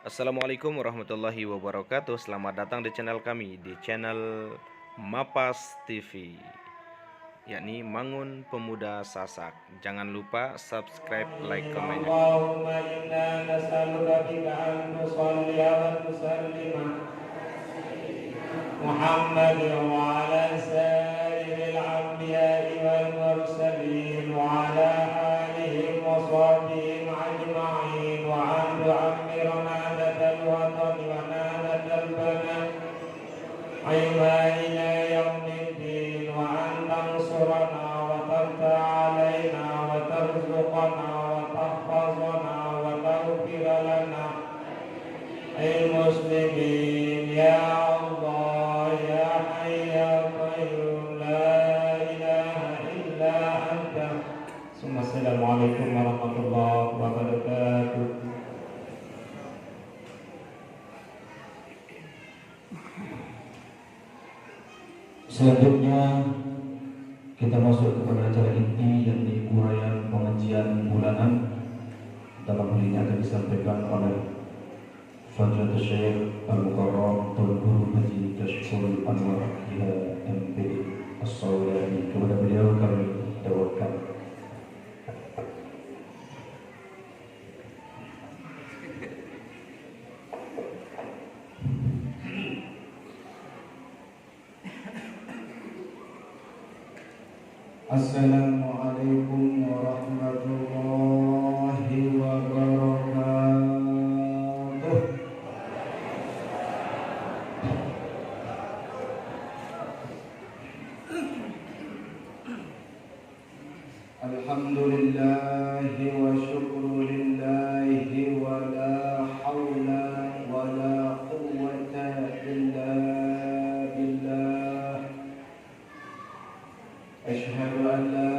Assalamualaikum warahmatullahi wabarakatuh. Selamat datang di channel kami, di channel Mapas TV, yakni Mangun Pemuda Sasak. Jangan lupa subscribe, like, komen. Allahumma inna nas'aluka an tusalli wa tusallim Muhammad wa ala sayyidil anbiya'i wal mursalin wa ala alihi wa sahbihi ajma'in wa an tu'ammirna datal watan wa nadatal banan ayma ila yaumiddin wa an tansurana wa tanta alaina wa tarzuqana wa tahfazana wa taghfir lana ay muslimin ya Allah ya hayy ya qayyum la ilaha illa anta. Assalamualaikum warahmatullahi wabarakatuh. Selanjutnya kita masuk kepada acara inti, yakni uraian pengajian bulanan. Dalam hal ini akan disampaikan oleh Fadilatul Syekh Al-Mukarram Tuan Guru Haji Tashkur Anwar Iha MPD As-Sawiyani. Kepada beliau kami tawarkan. Assalamualaikum warahmatullahi wabarakatuh. Alhamdulillahi wa syukrulillahi wa la hawla wa la quwwata illa billah. Asyhadu an la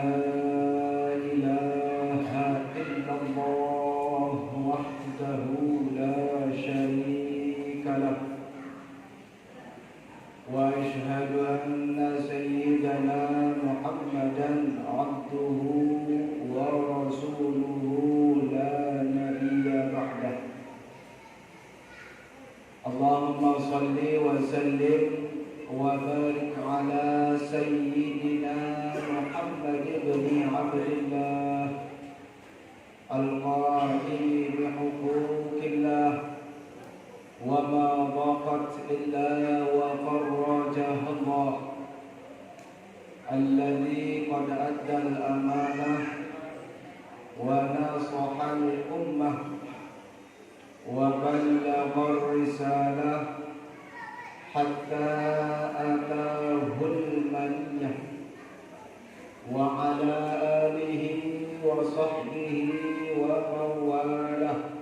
ilaha illallah wahdahu la syarika lah wa asyhadu anna sayyidana Muhammadan abduhu wa rasuluhu la nabiyya ba'dah. Allahumma salli wa sallim wa barik ala sayyidina Muhammad ibn Abdillah al-qa'im bihuquqillah wa ma daqat illa wa farrajaha Allah alladhi qad adda al-amanah wa nasaha al-ummah wa ballagha ar-risalah hatta atahul maniyah wa ala alihi wa sahbihi wa mawalah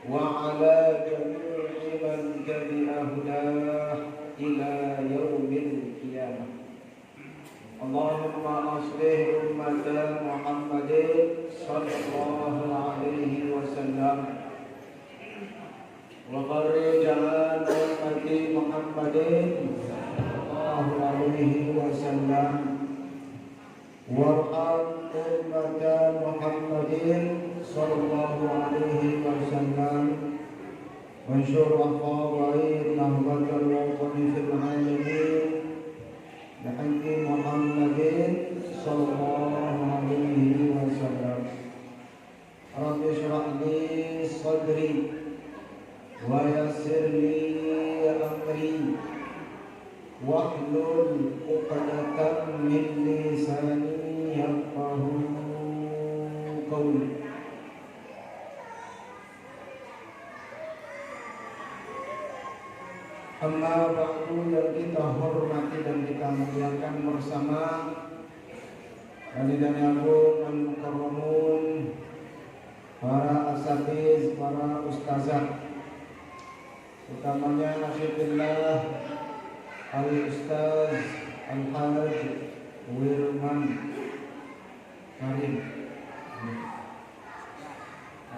wa ala jami'i man tabi'ahudah ila yaumil qiyamah. Allahumma aslih ummata Muhammadin sallallahu alaihi wasallam wa farrij an ummati Muhammadin sallallahu alaihi wasallam warham ummata Muhammadin sallallahu alaihi wasallam wanshur aqawaid nahbatal watani fil alamin bihaqqi Muhammadin sallallahu alaihi wasallam. Rabbi shrah li sadri wa yassir li amri wahlul 'uqdatam min lisani yafqahu qawli. Amma ba'du, yang kita hormati dan kita muliakan bersama Wali dan Agung Al-Mukarramun, para asatiz, para ustazah, utamanya Nasyidillah Al-Ustaz Al-Haj Wirman Karim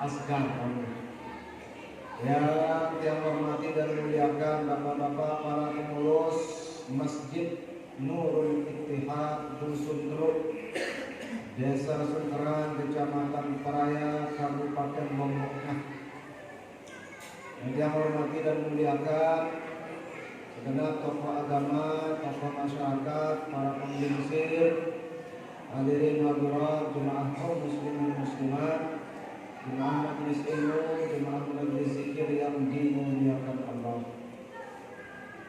Asgar, yang hormati dan muliakan bapak-bapak, para pengurus Masjid Nurul Ittihad Dusun Teluk, Desa Sunteran, Kecamatan Peraya, Kabupaten Lombok. Yang dia hormati dan muliakan segenap tokoh agama, tokoh masyarakat, para penggingsir, hadirin hadirat, jemaah kaum muslimin muslimat, jemaah majelis ilmu, jemaah majelis zikir yang dimuliakan Allah.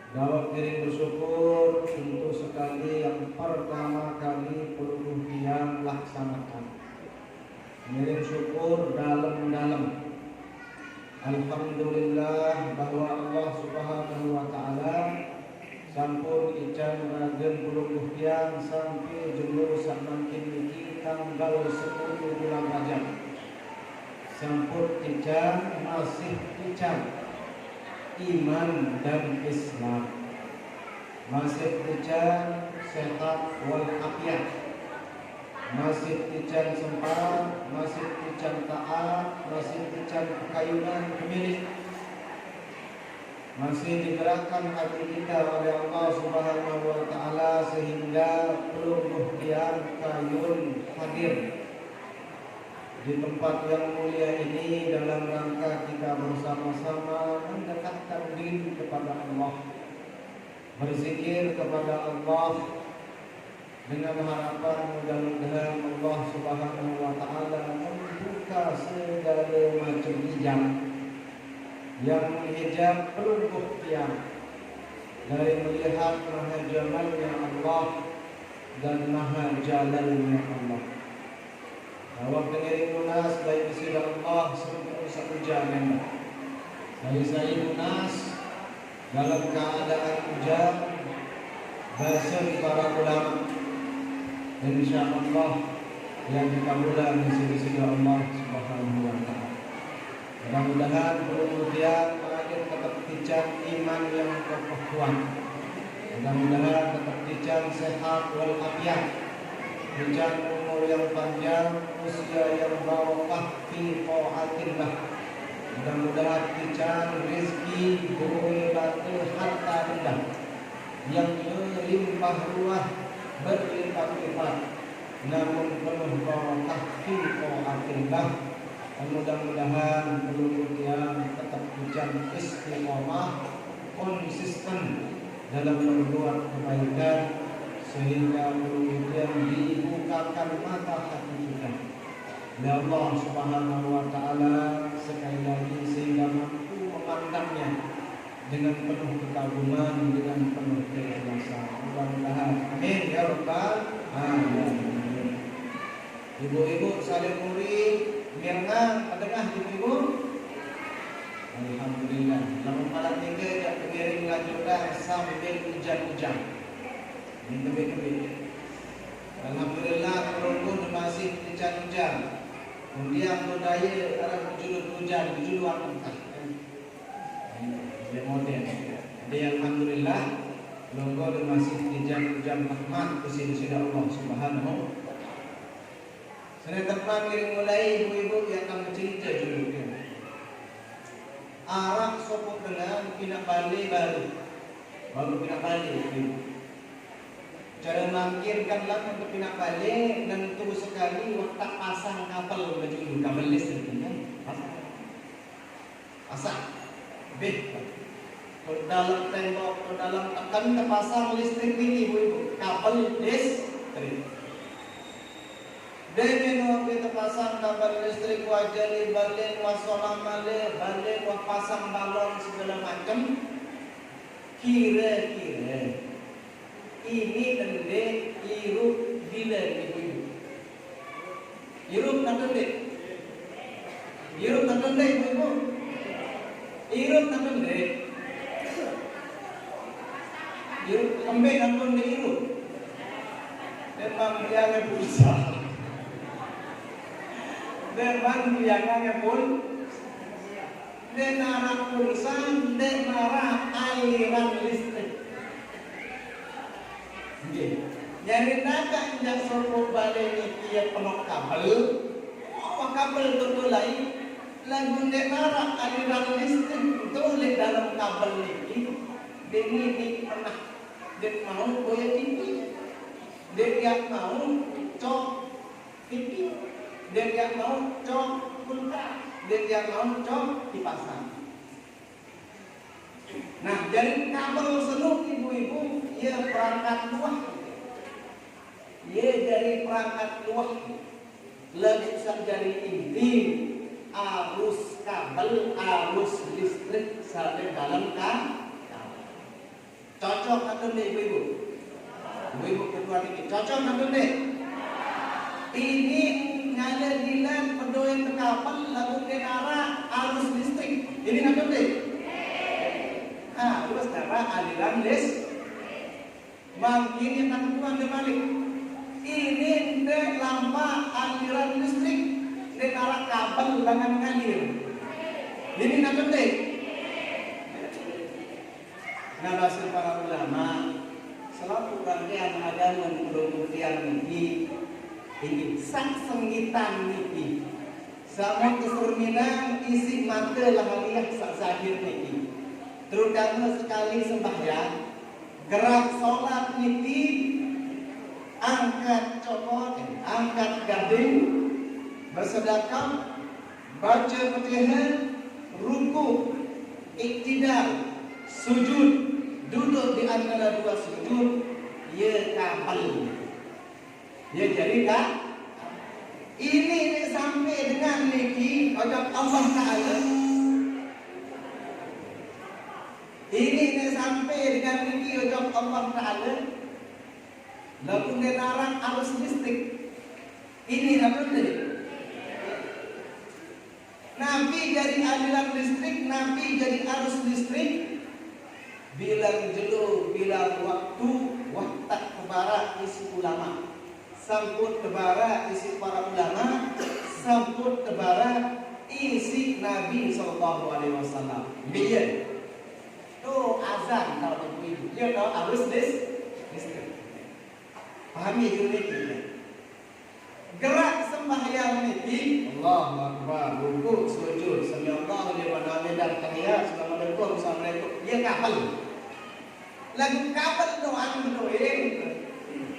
Jawab diri bersyukur tentu sekali yang pertama kali perlu yang laksanakan. Mengirim syukur dalam-dalam. Alhamdulillah bahwa Allah Subhanahu wa taala sampun ican ragen puluh tiang sampai julu samakin niki tanggal 10 bulan Rajab. Sampun ican masih ican iman dan Islam, masih ican sehat wal afiat, masih ican sempat, masih ican taat, masih ican kekayunan pemilik, masih digerakkan hati kita oleh Allah Subhanahu wa taala sehingga peluluh tiang kayun hadir di tempat yang mulia ini dalam rangka kita bersama-sama mendekatkan diri kepada Allah, berzikir kepada Allah dengan harapan mudah-mudahan Allah Subhanahu wa taala membuka segala macam hijab yang menghijab pelupuk tiang dari melihat maha jamalnya Allah dan maha jalalnya Allah. Bahwa pengiring lunas dari sisi Allah seperti satu jalan. Dari saya lunas dalam keadaan hujan bahasa para ulama. Insya Allah yang dikabulkan di sisi Allah Subhanahu wa taala. Mudah-mudahan kemudian makin tetap dican iman yang kokoh kuat. Mudah-mudahan tetap dican sehat wal afiat. Dican umur yang panjang, usia yang barokah fi taatillah. Mudah-mudahan dican rezeki boleh batu harta benda yang melimpah ruah berlimpah-limpah namun penuh barokah fi taatillah. Mudah-mudahan kemudian tetap dican istiqomah, konsisten dalam berbuat kebaikan sehingga kemudian dibukakan mata hati kita oleh Allah Subhanahu wa taala sekali lagi sehingga mampu memandangnya dengan penuh kekaguman, dengan penuh keikhlasan. Mudah-mudahan amin ya rabbal alamin. Ibu-ibu saling murid mirna adakah ibu-ibu? Alhamdulillah. Namun malam ini tak pengiring lanjutkan sambil hujan-hujan. Alhamdulillah perunggu masih hujan-hujan. Kemudian budaya arah berjuluk hujan, berjuluk apa? Dia modern. Dia alhamdulillah perunggu masih hujan-hujan rahmat ke sisi Allah Subhanahu. Saya teman yang mulai ibu-ibu yang akan bercerita dulu. Arak sopok dengan pindah balik baru pindah balik. Cara mangkirkanlah untuk pindah balik dan tunggu sekali waktu pasang kapal baju kapal listrik ini pasang kalau dalam tembok kalau dalam tekan terpasang listrik ini ibu kapal listrik dan waktu terpasang kapal listrik wajah balik wasolam balik pasang balon segala macam kira-kira ini tende irup bila ibu-ibu. Irup tak tende. Irup tak tende ibu-ibu. Irup tak tende. Irup kembali tak tende irup. Memang biangnya pulsa. Memang biangnya pun. Dan anak pulsa dan marah aliran listrik. Jadi nak injak sorok balik ni dia penuh kabel, kabel tu lain, lagu dengar aliran listrik tu le dalam kabel ni, dia pernah dia mau koyak TV, dia mau cok TV, dia mau cok kulkas, dia mau cok dipasang. Nah, jadi kabel senuk ibu-ibu, ia perangkat luah. Ia jadi perangkat luah. Lebih jadi inti arus kabel, arus listrik sampai dalam kabel. Cocok atau tidak ibu-ibu? Ibu-ibu kedua ini cocok atau tidak? Ini nyala dilan pedoyan ke kapal lalu kenara arus listrik. Ini atau tidak? Arus darah aliran listrik. Makin yang tuan dibalik. Ini tidak lama aliran listrik. Tidak arah kabel dengan ngalir. Ini atau tidak? Nah, bahasa para ulama selalu rangkaian agama pembuktian ini sak sengitan niki sama keserminan isi mata lahiriah sak zahir niki terutama sekali sembahyang gerak sholat niki angkat copot angkat gading bersedekah baca Fatihah ruku iktidal sujud duduk di antara dua sujud ya kapal ya jadi kan ini sampai dengan niki pada Allah Ta'ala ini sampai dengan niki pada Allah Ta'ala lalu dilarang arus listrik ini apa tadi Nabi jadi aliran listrik Nabi jadi arus listrik bilang jelu, bilang waktu, waktak kebara isi ulama, sambut kebara isi para ulama, sambut kebara isi Nabi SAW. Biar, tu azan kalau ibu, dia tahu harus listrik. Pahami ini kita. Gerak sembahyang ini, Allahu Akbar, ruku, sujud, sami-Allahu liman hamidah, tahiyat, assalamualaikum, dia kapal. Lagu kabel doang doang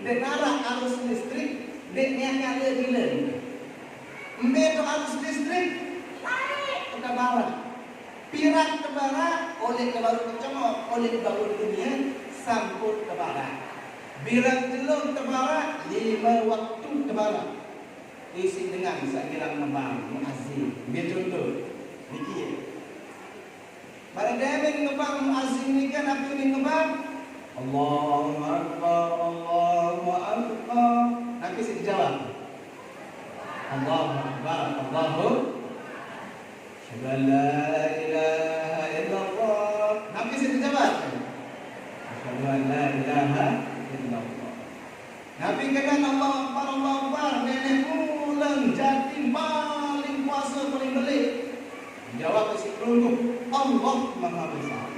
denara arus listrik deknya ada dilen mbeto arus listrik tarik ke barat pirat ke barat oleh ke baru kecomok oleh ke baru dunia sambut ke barat bilang telur ke barat 5 waktu ke barat isi dengan sekilang ngebang muazzin biar contoh dikit pada demen ngebang muazzin ini kan apa ini ngebang Allahu Akbar, Allahu Akbar. Nanti saya jawab. Allahu Akbar, Allahu Akbar. La ilaha illallah. Nanti saya jawab. Asyhadu an la ilaha illallah. Nabi kata Allahu Akbar, Allahu Akbar. Nenek ulang jatim paling kuasa paling belik. Jawab si kerungu. Allah Maha Besar.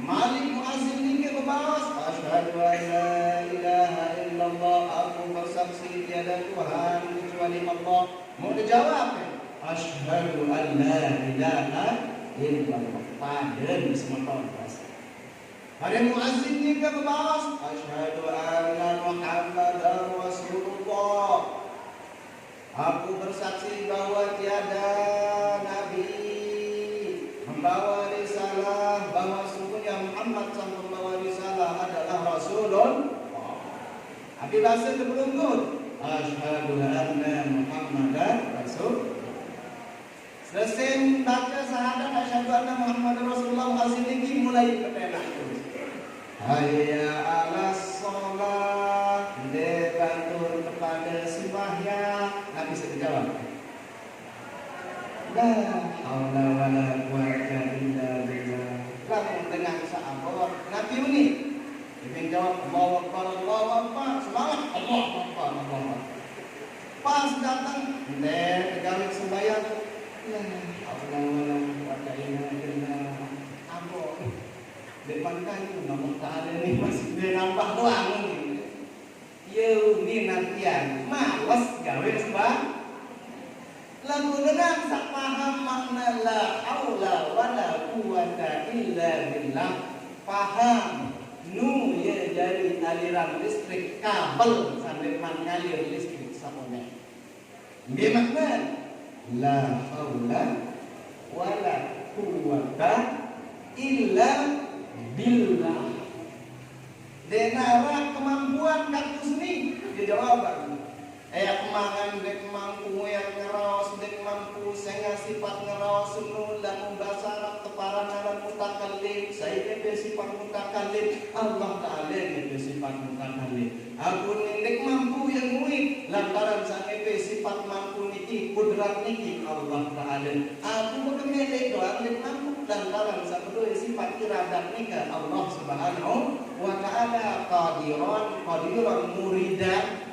Malik muazzin ini membahas asyhadu an la ilaha illallah aku bersaksi tiada Tuhan kecuali Allah. Mau dijawab asyhadu an la ilaha illallah pada semua bahasa. Ada muazzin ini membahas asyhadu anna Muhammadar Rasulullah. Aku bersaksi bahwa tiada nabi membawa risalah bahwa Muhammad sang pembawa risalah adalah Rasulun. Abi bahasa terberungut. Asyhadu anna Muhammadan Rasul. Selesai baca syahadat asyhadu anna Muhammadan Rasulullah asing ini mulai kepenak terus. Hayya 'alas shalah. Dibantu kepada sembahyang. Nabi jawab. La haula wala quwwata illa billah. Lalu dengan sahabat Nabi ini dia jawab Allahu Akbar, Allahu Akbar, semangat Allahu Akbar, Allahu Akbar. Pas datang pegawai sembahyang Allah wala quwwata illa billah. Ambo depan kan ngomong ta'ala ni masih dia nampak doang ni. Yo ni nantian malas gawe sembah. Lalu dengan tak paham makna la haula wala quwwata illa billah. Paham nu ya jadi aliran listrik kabel sampai mengalir listrik sampai. Dia makna la haula wala quwwata illa billah. Denara kemampuan kakus ni dia jawaban. Kemangan dek mampu yang ngerawas dek mampu sehingga sifat ngerawas nulang basarap teparan aran mutakallim saya ke sifat mutakallim Allah Ta'ala ke sifat mutakallim aku dek mampu yang muid lantaran sange ke sifat mampu niki kudrat niki Allah Ta'ala aku berkemedek doang dek mampu lantaran sabdo sifat iradat nika Allah Subhanahu wa Ta'ala qadiran muridan.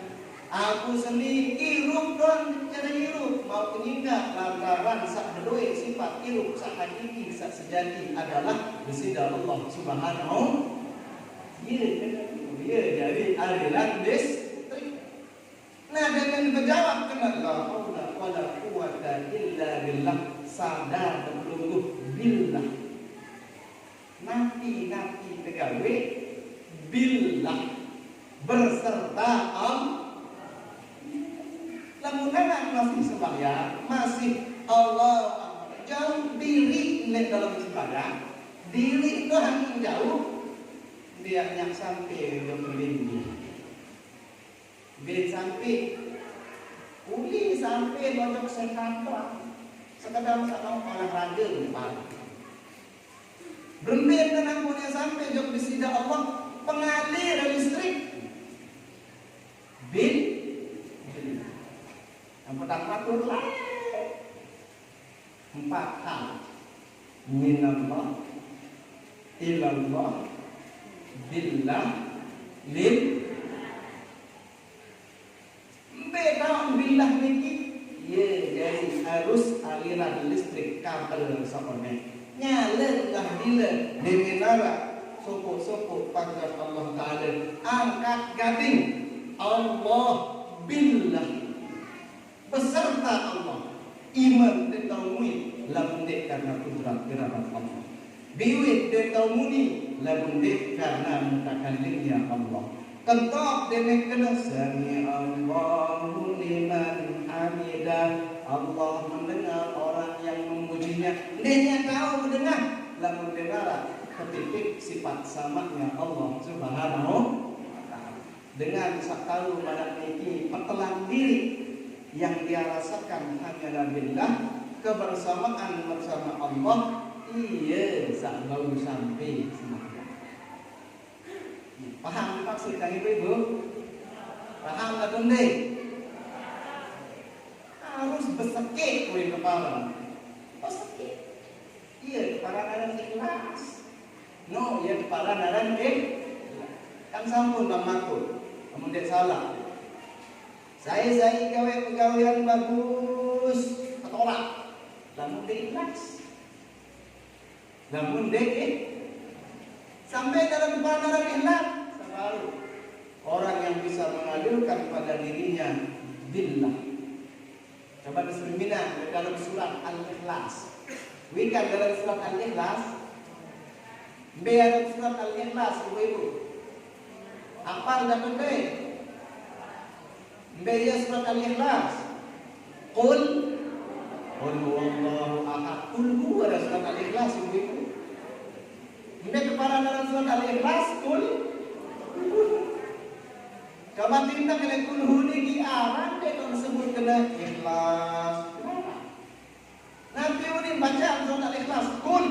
Aku sendiri hirup don cara hirup mau peninggal lantaran sak kedua sifat hirup sak hakiki sak sejati adalah bersih Allah Subhanahu. Ya jadi aliran listrik. Nah dengan berjawab kena la haula wala quwata illa billah sadar terlungguh billah. Nanti tegawe billah berserta Allah. Lamunan masih sembahyang, masih Allah jauh diri dalam ibadah, diri itu hanya jauh, dia yang sampai berlindung, sampai uli sampai bocok sekantor, sekedar sama olahraga depan. Bermain dengan punya sampai jauh disida Allah pengalir listrik, yang pertama turlah 4 hal minallah ilallah billah lil beda billah niki ya jadi harus aliran listrik kabel sapone nyala lah bila demenara sopok pagar Allah Ta'ala angkat gading Allah billah beserta Allah iman dan taumui lamun dek karena kudrat iradat Allah biwit dan taumuni lamun dek karena mutakallimnya Allah kentok denek kena sami Allahu liman hamidah Allah mendengar orang yang memujinya dia tahu mendengar lamun dengar ketitik sifat samanya Allah Subhanahu wa Ta'ala dengan sak tahu mana niki petelan diri yang dia rasakan hanyalah billah kebersamaan bersama Allah iya sak baru sampai sembahyang. Paham maksud kang ibu? Paham tak tunde? Harus besekit kuwi kepala. Besekit. Iya kepala naran ikhlas. No, ya kepala naran kan sampun bamaku. Kemudian salah. Saya gawe pegawaian bagus, ketolak. Namun dia ikhlas. Namun dia sampai dalam pandangan ikhlas selalu orang yang bisa mengalirkan pada dirinya billah. Coba diseminan dalam surat Al-Ikhlas. Wikan dalam surat Al-Ikhlas. Biar surat Al-Ikhlas ibu-ibu. Apa dah penting? Biar surat Al-Ikhlas. Qul huwallahu ahad. Qul huwa surat Al-Ikhlas ibu-ibu. Ini kepala dalam surat Al-Ikhlas. Qul. Coba tindak kena qul hu ni arah dia kalau sebut kena ikhlas. Nanti ini baca surat Al-Ikhlas. Qul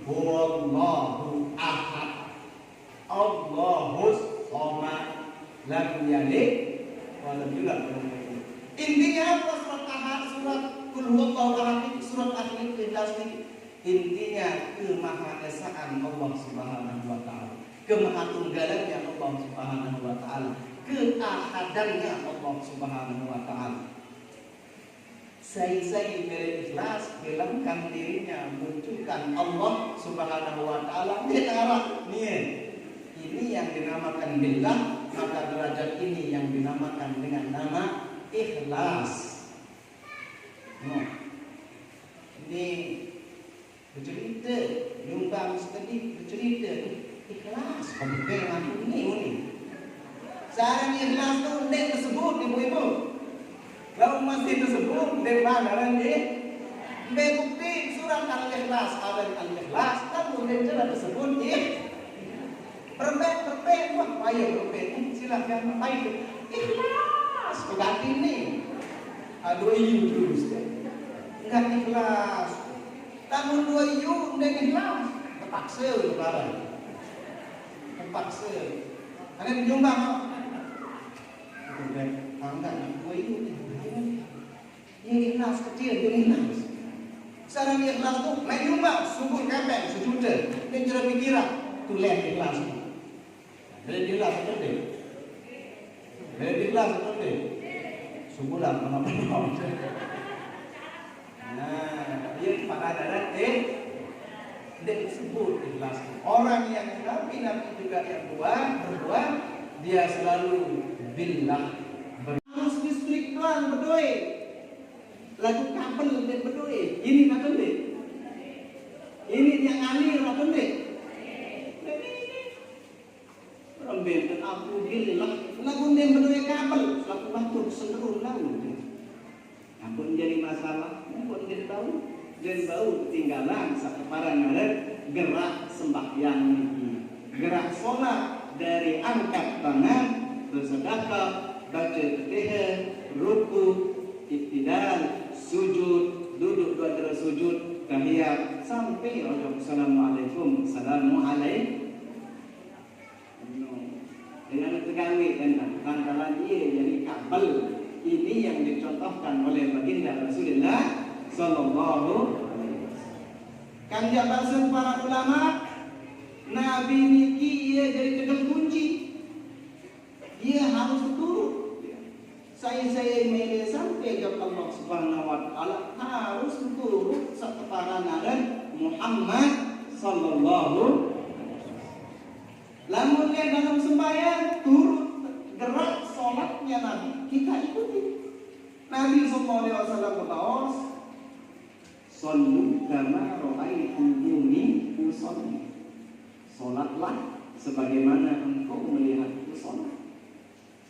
huwallahu ahad. Allahus samad. Lam yalid wa lam yulad. Intinya apa surat ahad, surat qul huwallahu ahad, surat Al-Ikhlas ini? Intinya kemahaesaan Allah Subhanahu wa taala, kemahatunggalannya Allah Subhanahu wa taala, keahadannya Allah Subhanahu wa taala. Saya berikhlas bilangkan dirinya, munculkan Allah Subhanahu wa taala di arah ini yang dinamakan billah, maka derajat ini yang dinamakan dengan nama ikhlas. Ini bercerita, nyumbang sedih bercerita ikhlas. Penting aku ini. Sekarang ikhlas tu dia tersebut ibu-ibu. Kalau masih tersebut dia mana dia? Bukti surat Al-Ikhlas, Al-Ikhlas, namun kemudian cara tersebut berbet, wah ayo berbet, silakan apa itu? Ikhlas, berarti ini. Aduh iyu terus deh, nggak ikhlas. Tahun 2 iyu udah ikhlas, terpaksa lebaran, terpaksa. Kalian nyumbang, enggak, 2 iyu yang ikhlas kecil, yang ikhlas. Sekarang ikhlas tuh main nyumbang, subur kepeng, sejuta, dan cara pikiran, tuh lihat ikhlas. Dari ikhlas itu deh, dari ikhlas itu deh. Sebulan mana-mana. Nah, dia pada darat dia disebut ikhlas. Orang yang Nabi juga yang berbuat, dia selalu billah. Harus distrik doang berdoa. Lagu kabel dan berdoa. Ini kabel deh. Ini yang ngalir kabel deh. Orang benten aku billah. Lagu dan berdoa kabel. Lagu batuk seluruh laut. Ampun jadi masalah, ampun jadi bau. Dan bau ketinggalan sakeparan ngaret gerak sembahyang ini. Gerak sholat dari angkat tangan, bersedekah, baca Fatihah, ruku, iktidal, sujud, duduk 2 derajat sujud, tahiyat sampai assalamualaikum, assalamualaikum. Dengan tegawi dan lantaran ia jadi kabel ini yang dicontohkan oleh baginda Rasulullah Sallallahu Alaihi Wasallam. Kan jabasan para ulama, Nabi niki ia jadi tegal kunci. Ia harus turut. Saya mele sampai ke Allah Subhanahu Wa Taala harus turut sakeparanaran Muhammad Sallallahu. Lamunnya dalam sembahyang turut gerak sholatnya Nabi kita ikuti. Nabi Sallallahu Alaihi Wasallam bertawas, "Sallu kama ra'aitumuni usolli." Sholatlah sebagaimana engkau melihatku sholat.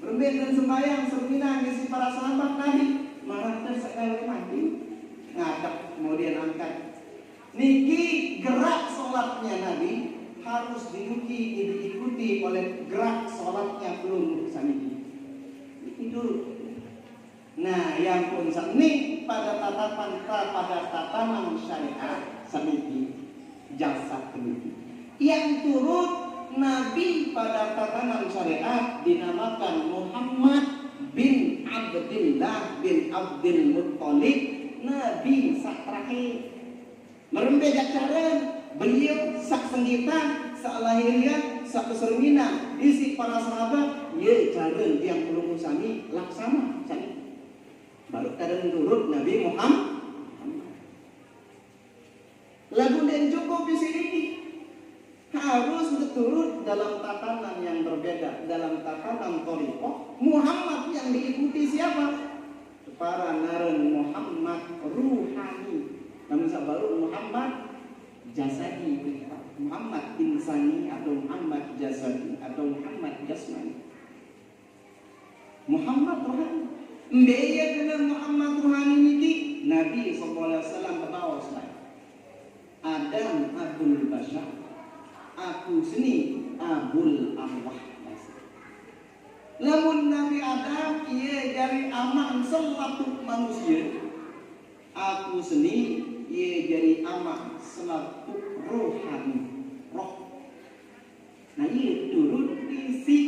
Berbeda dan sembahyang semina ngisi para sahabat Nabi marah tersekali mati ngadap kemudian angkat. Niki gerak sholatnya Nabi harus diikuti oleh gerak sholatnya belum saniki. Itu. Nah, yang pun ini pada tatanan syariat saniki jasa saniki. Yang turut Nabi pada tatanan syariat dinamakan Muhammad bin Abdullah bin Abdul Muttalib, Nabi sak terakhir. Merembega cara beliau sak senggitan, sak lahirian, sak keserminan, isi para sahabat, ye cara yang perlu sami laksana sami. Baru kadang turut Nabi Muhammad. Lagu dan cukup di sini harus turut dalam tatanan yang berbeda, dalam tatanan thariqah. Muhammad yang diikuti siapa? Para naran Muhammad ruhani. Namun baru Muhammad jasadi, Muhammad insani atau Muhammad jasadi atau Muhammad jasmani. Muhammad rohani. Mbaya dengan Muhammad rohani ini Nabi SAW berbawas Adam Abul Bashar, aku seni Abul Arwah. Lamun Nabi Adam ia dari aman selaku manusia, aku seni ia jadi aman selaku rohani, roh. Nah ini turun isi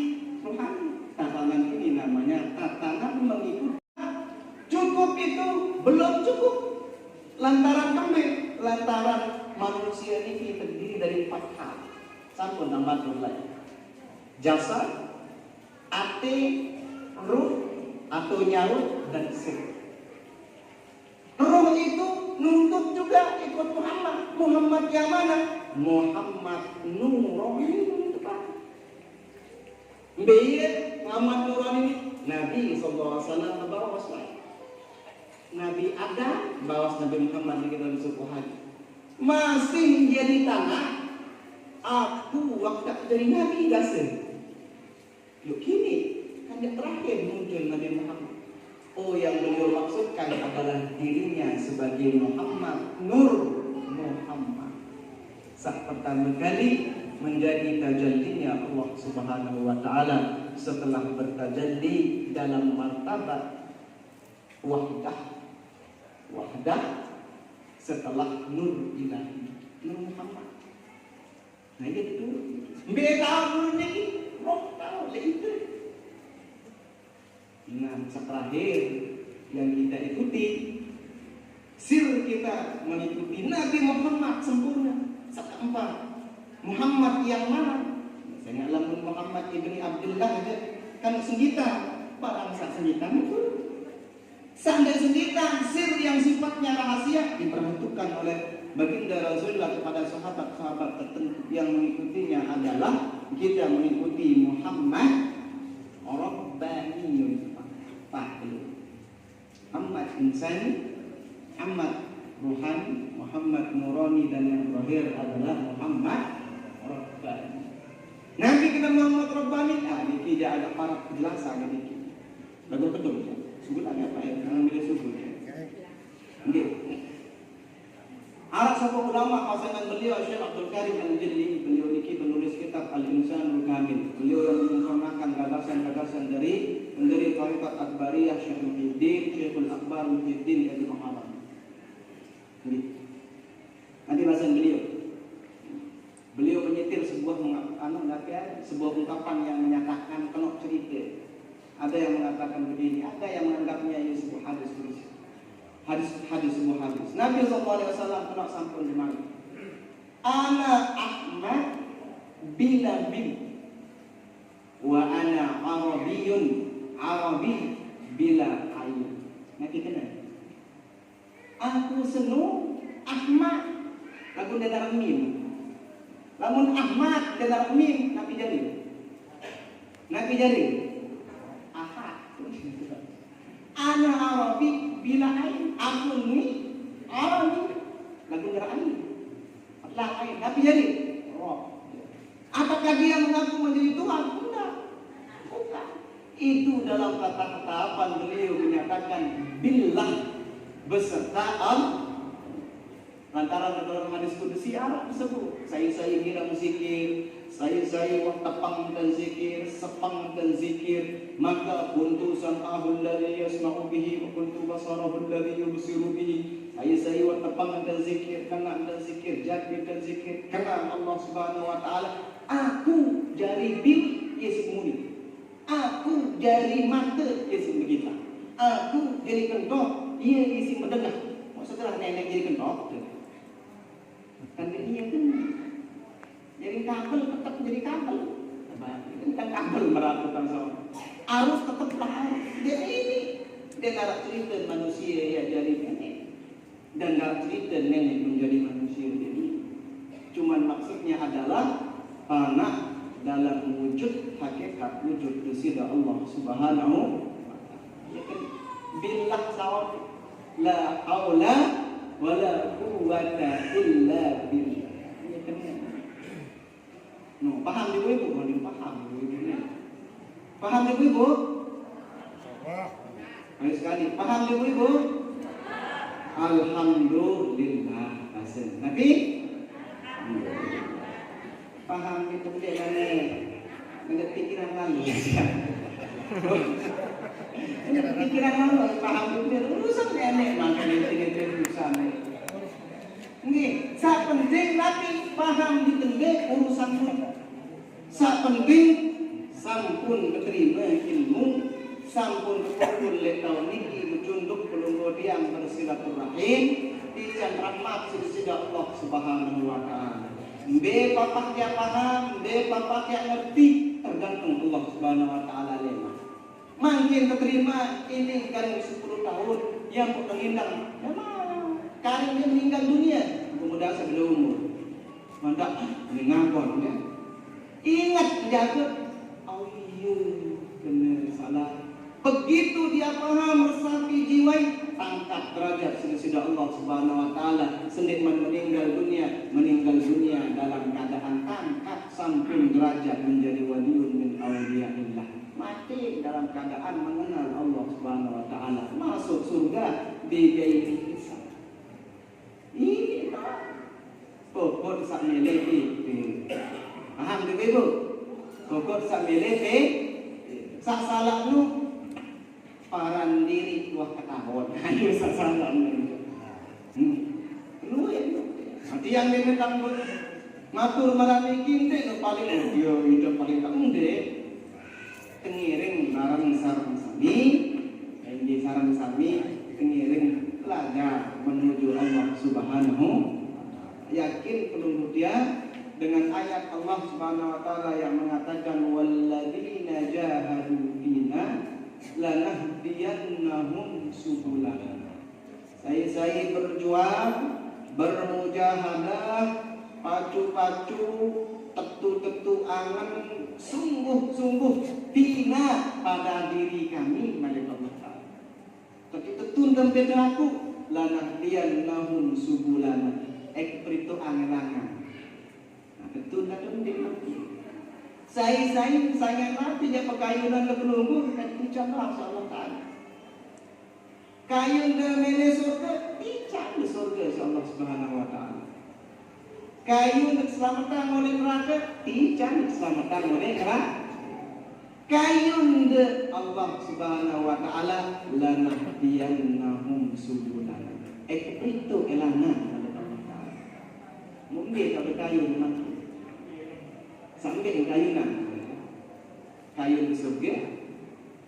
rohani. Tatanan ini namanya tatanan mengikut. Cukup itu belum cukup. Lantaran kembali, lantaran manusia ini terdiri dari 4 hal. Sampun tambah lagi. Jasad, ati, ruh, atau nyawa dan sifat. Ruh itu nuntut juga ikut Muhammad. Muhammad yang mana? Muhammad Nurani. Biar Muhammad Nurani ini Nabi SAW bawas Nabi Adam bawas Nabi Muhammad di dalam suku haji. Masih jadi tanah. Aku waktu jadi Nabi dasar. Yuk kini kan yang terakhir muncul Nabi Muhammad. Oh yang beliau maksudkan adalah dirinya sebagai Muhammad Nur Muhammad. Saat pertama kali menjadi tajallinya Allah Subhanahu wa taala setelah bertajalli dalam martabat wahdah setelah nur ilahi, nur Muhammad. Nah itu beda nurnya ini roh tahu itu. Nah terakhir yang kita ikuti, sir kita mengikuti Nabi Muhammad sempurna. Keempat, Muhammad yang mana? Saya alamun Muhammad ibni Abdullah aja kan senjata, barang sak senjata itu. Sandai senjata sir yang sifatnya rahasia diperhitungkan oleh baginda Rasulullah kepada sahabat-sahabat tertentu yang mengikutinya adalah kita mengikuti Muhammad Rabbaniyun. Muhammad insani, Muhammad ruhani, Muhammad nurani, dan yang terakhir adalah Muhammad Rabbani. Nabi kita Muhammad Rabbani, tidak ada para penjelasan ini. Betul. Sebut apa ya? Jangan bila sebut ya. Okey. Arab sahabat ulama pasangan beliau Syekh Abdul Karim Al-Jilli, beliau ini penulis kitab Al-Insanul Kamil. Beliau yang mengembangkan gagasan-gagasan dari pendiri Tariqat Akbariyah Syekh Muhyiddin, Syekhul Akbar Muhyiddin Ibnu Arabi. Nanti bahasan beliau menyetir sebuah ungkapan yang menyatakan penuh cerita. Ada yang mengatakan begini, ada yang menganggapnya ini sebuah hadis. Nabi SAW pernah sampun di mana? Ana Ahmad bila bin wa ana Arabi bila ayu. Nanti kena. Aku senu Ahmad lagu dalam mim. Lamun Ahmad dalam mim Nabi jadi. Ahad. Ana Arabi bila ain. Aku ni Arabi lagu dalam ain. Allah ain Nabi jadi. Roh. Apakah dia mengaku menjadi Tuhan? Bukan. Itu dalam kata-kata beliau menyatakan billah beserta antara dalam hadis kudusi Arab tersebut. Saya kira zikir, saya tepang dan zikir, sepang dan zikir, maka kuntu sam'ahul ladzi yasma'u bihi wa kuntu basarahul ladzi yubsiru bihi. Saya tepang dan zikir, kena dan zikir, jadi dan zikir, kena Allah Subhanahu wa taala. Aku jari bil isim muni. Aku jari mata isim begitu. Aku jari kentok, ia isim mendengar. Setelah nenek jadi kentok, kan dia jadi kabel tetap jadi kabel. Itu kan kabel merakukan sama. Arus tetaplah arus. Dia nak cerita manusia ya jadi nenek, dan nak cerita nenek menjadi manusia jadi. Cuman maksudnya adalah anak dalam wujud hakikat wujud disida Allah Subhanahu wa taala. Billah sawab la haula wala quwwata illa billah. Paham ibu-ibu? Paham ibu-ibu. Paham ibu-ibu? Ayo sekali. Paham ibu-ibu? Alhamdulillah. Nabi? Paham itu dia kan ada pikiran lalu. Pikiran lalu paham itu dia urusan nenek makanya itu urusan. Nggih, sak penting Nabi paham ditengge urusan kita. Sak penting sampun keterima ilmu, sampun kepul le tahun niki mencunduk pelunggo diam bersilaturahim di rahmat sisi Allah Subhanahu wa taala. Be papak dia paham, be papak dia ngerti, tergantung Allah Subhanahu wa taala lema. Mungkin keterima ini kan 10 tahun yang menghindar. Memang kali dia meninggal dunia, kemudian sebelum umur. Mantap, mengakon ya. Ingat jaga. Oh iya, benar salah. Begitu dia paham resapi jiwai, angkat derajat sesida Allah Subhanahu wa taala. Sendirian meninggal dunia dalam keadaan angkat samping derajat menjadi waliun min auliyaillah. Mati dalam keadaan mengenal Allah Subhanahu wa taala, masuk surga di gairi hisab. Ini Pokok sak milih paham tu ibu? Pokok sak milih sak salah nu paran diri wah ketahuan. Ayo sak salah nu. Lu ya. Nanti yang ini tanggung matur marani kinte no paling yo itu paling tak unde. Tengiring larang sarang sami, di sarang sami tengiring laga menuju Allah Subhanahu. Yakin penuh dia dengan ayat Allah Subhanahu wa taala yang mengatakan walladzina jahadu fina lanahdiyannahum subulana. Saya berjuang, bermujahadah, pacu-pacu, tetu-tetu angan, sungguh-sungguh fina pada diri kami malik Allah taala. Tapi tetun tempat aku lanahdiyannahum subulana. Perito angan-angan. Nah, betul tak mungkin mati. Saya mati dia pekayunan ke penunggu dan dicampur Allah Taala. Kayun ke mele surga, dicampur surga Allah Subhanahu Wa Taala. Kayun keselamatan oleh neraka, dicampur keselamatan oleh neraka. Kayun ke Allah Subhanahu Wa Taala, lanahdiyannahum subulana. Perito elana. Mungkin kalau kayu mati, sampai kayunan, kayu di surga,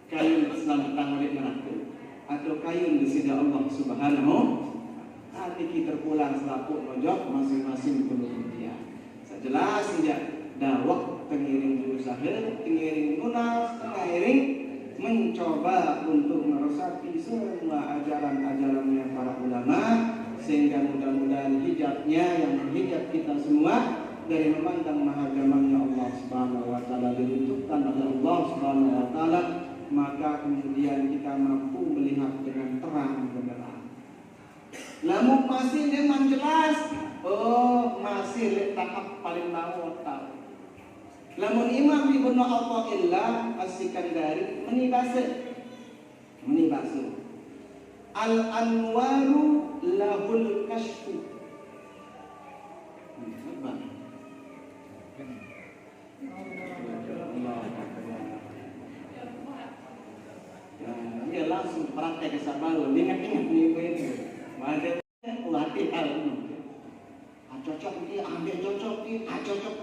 kayu keselamatan oleh neraka, atau kayu di sisi Allah Subhanahu. Nanti kita pulang selaput mojok masing-masing penuh dia. Sejelas sejak dakwah tengiring berusaha, tengiring lunas, tengiring mencoba untuk meresapi semua ajaran-ajarannya para ulama. Sehingga mudah-mudahan hijabnya yang menghijab kita semua dari memandang mahagamannya Allah Subhanahu wa taala diruntukkan oleh Allah Subhanahu wa taala, maka kemudian kita mampu melihat dengan terang benderang. Namun masih dengan jelas, masih tahap paling bawah tahu. Namun Imam Ibnu Athaillah As-Sikandari menibase al-anwaru lahul kashfu. Dia langsung praktek kesabaran. Ingat-ingat nih ini. Ada latihan. Cocok dia, ambil cocok dia, cocok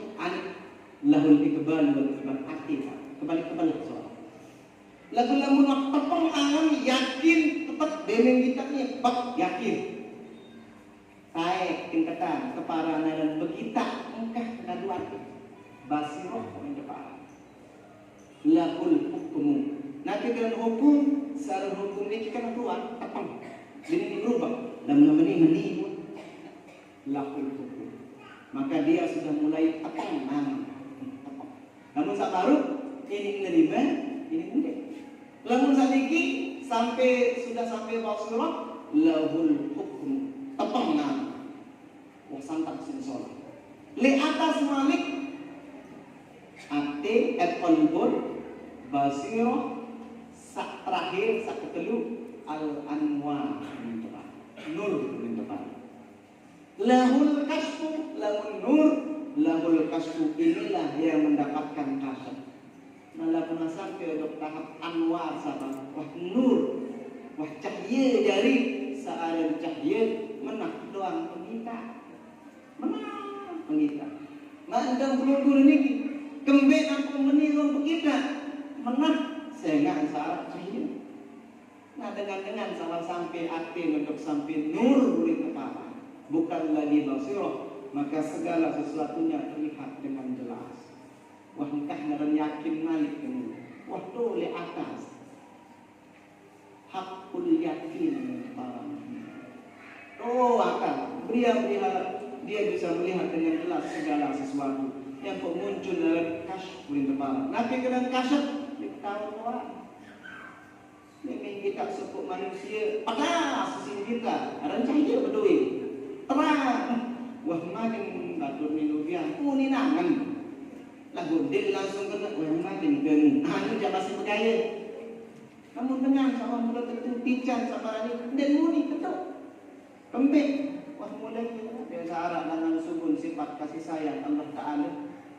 lahul ikbal wal ikbal aktif. Kembali soal. Lagu lamun tepung angan yakin tetap demeng kita ni bak yakin. Saya tingkatan keparana dan begita engkah keduaan basiroh yang depan. Lakul hukumu. Nanti dengan hukum, secara hukum ini kita keluar tepung. Ini berubah dan meni pun lakul hukum. Maka dia sudah mulai tepung angan. Namun saat baru ini menerima, ini mudah. Lamun sadiki sudah sampai Rasulullah lahul hukum tepang wah santap sinsola li atas malik ate qalbun basiro sak terakhir sak ketelu al anwar nur lahul kasfu lahul nur lahul kasfu inilah yang mendapatkan kasf. Malah pernah sampai ke tahap anwar sahabat, wah nur, wah cahaya dari searah cahaya menang doang pengita, Mandang pelunggur ini kembali aku meniru pengita, menang sehingga searah cahaya. Nah dengan salah sampai hati untuk sampai nur beri kepala, bukan lagi basirah, maka segala sesuatunya terlihat dengan jelas. Wah engkah naran yakin malik ini. Wah tu le atas. Hakul yakin para. Akal. Dia bisa melihat dengan jelas segala sesuatu yang muncul dalam kasyf kepala. Nanti dengan kasyf diketahui orang. Ini kita sebut manusia panas sisi kita. Ada cahaya berdua. Terang. Wah makin batur milubian. Ini nangan. Lagu dia langsung kena wah dengan anu dia masih bergaya. Namun dengan sama mula tentu pican sama ini dan muni ketuk. Pembek wah mulai biasa Arab dengan subun sifat kasih sayang Allah Ta'ala.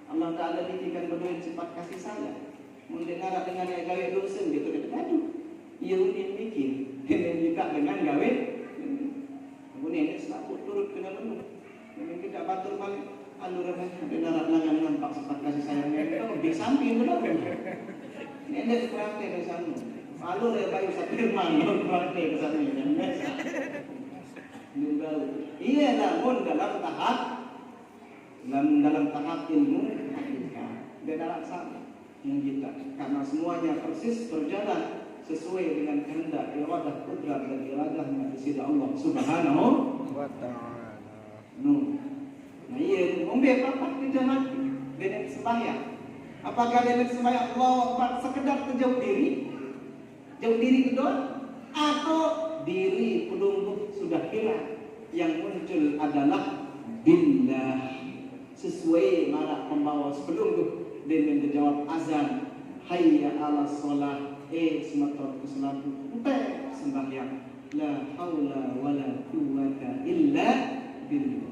Allah Ta'ala dikikan berdua sifat kasih sayang. Mungkin Arab dengan yang gawe dosen gitu dia aduh. Ia unik mikir. Dia juga dengan gawe. Kemudian dia selalu turut kena menu. Mungkin kita batur balik. Alur apa? Dia Arab dengan nampak sifat kasih sayangnya. Itu di samping benar. Ini ada praktek di sana. Alur ya bayu satu firman. Praktek di sana. Iya namun dalam tahap ilmu dia dalam sama yang kita karena semuanya persis berjalan sesuai dengan kehendak iradah kudrat dan iradahnya di sisi Allah Subhanahu wa Ta'ala. Nah iya umbe apa di jalan dengan sembahyang. Apakah dengan sembahyang Allah Akbar sekedar jauh diri kedua atau diri pelungguh sudah hilang, yang muncul adalah billah sesuai marak pembawa sebelum dengan menjawab azan hayya ala sholah semeton keselatu utai sembahyang la haula wala quwwata illa billah.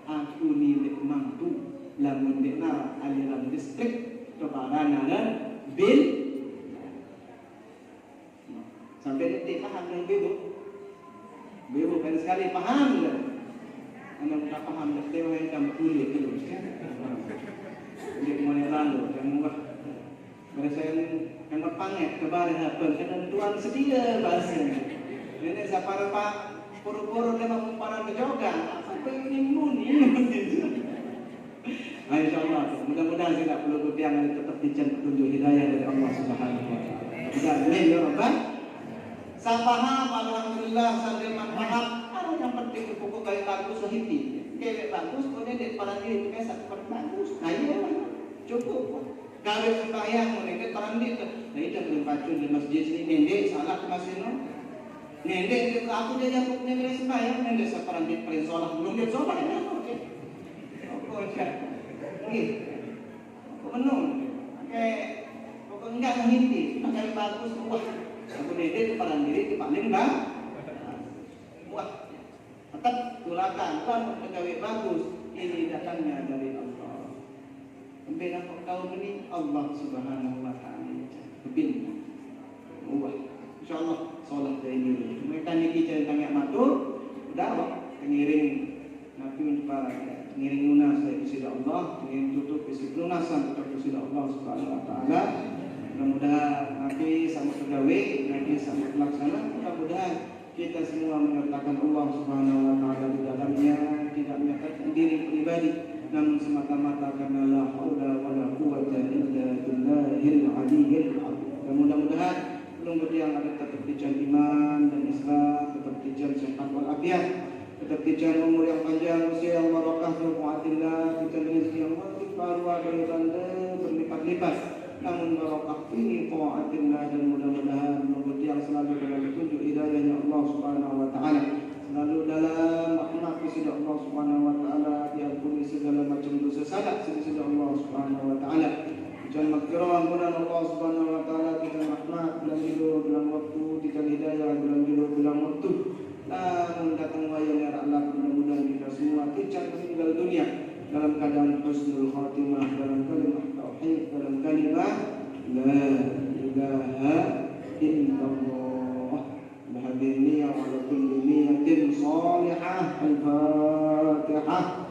Aku ni mampu lamun benar aliran listrik kepadanya dan bil sampai detik paham yang Bebo kan sekali paham lah. Anak tak paham dah dewa yang kamu kulit dulu. Dia kemana lalu yang muah. Mereka yang berpanget kebaran apa dan tuan sedia bahasanya. Ini siapa pak puru-puru dia mempunyai kejogan. Apa yang muni? Insyaallah. Mudah-mudahan tidak perlu kutiangan tetap dijan petunjuk hidayah dari Allah Subhanahu Wa Taala. Tidak boleh ya Rabbah. Saya paham, alhamdulillah, saya paham. Ada yang penting pokok gaya bagus, sahiti. Gaya bagus, kemudian dari para diri itu kayak satu bagus. Nah iya, cukup. Gaya sembahyang, mereka para diri. Nah itu belum pacun di masjid sini. Nendek, salah ke masjid no. Nendek, aku dia yang pokoknya gaya sembahyang. Nendek, saya para diri paling sholat. Belum dia sholat, ya. Oke. Menung. Pokok enggak menghiti. Gaya bagus, wah. Aku nendek paling diri itu paling wah, tetap tulakan kan pegawai bagus ini datangnya dari Allah. Sampai nampak kau ini Allah Subhanahu Wa Taala. Lebih, wah, insyaallah solat dari ini. Mereka ni kita tanya matur, udah pengiring nabi para pengiring lunas dari sisi Allah, pengiring tutup sisi lunasan dari sisi Allah Subhanahu Wa Taala. Mudah-mudahan nanti sama pegawai, nanti sama pelaksana, mudah-mudahan kita semua menyertakan Allah Subhanahu Wa Taala di dalamnya, tidak menyatakan diri pribadi, namun semata-mata karena la haula wala quwwata illa billahil aliyyil azim. Dan mudah-mudahan pelungguh yang ada tetap dijan iman dan Islam, tetap dijan sehat wal afiat, tetap dijan umur yang panjang, usia yang barakah, quwwatillah, dijan rezeki yang berlimpah ruah dari tanda berlipat-lipat. Namun barakah ini ta'atillah dan mudah-mudahan menjadi yang selalu dalam petunjuk hidayahnya Allah Subhanahu Wa Taala, selalu dalam rahmat sisi Allah Subhanahu Wa Taala, diampuni segala macam dosa salah sisi Allah Subhanahu Wa Taala, dan maghfirah ampunan Allah Subhanahu Wa Taala, dan rahmat dalam hidup dalam waktu, dan hidayah dalam hidup dalam waktu. Namun datang wayang Allah, mudah-mudahan kita semua tidak meninggal dunia dalam keadaan husnul khatimah, dalam kalimat tauhid, dalam kalimat la ilaha illallah. Bahadiniya wa kulli niyatin salihah. Al-Fatihah.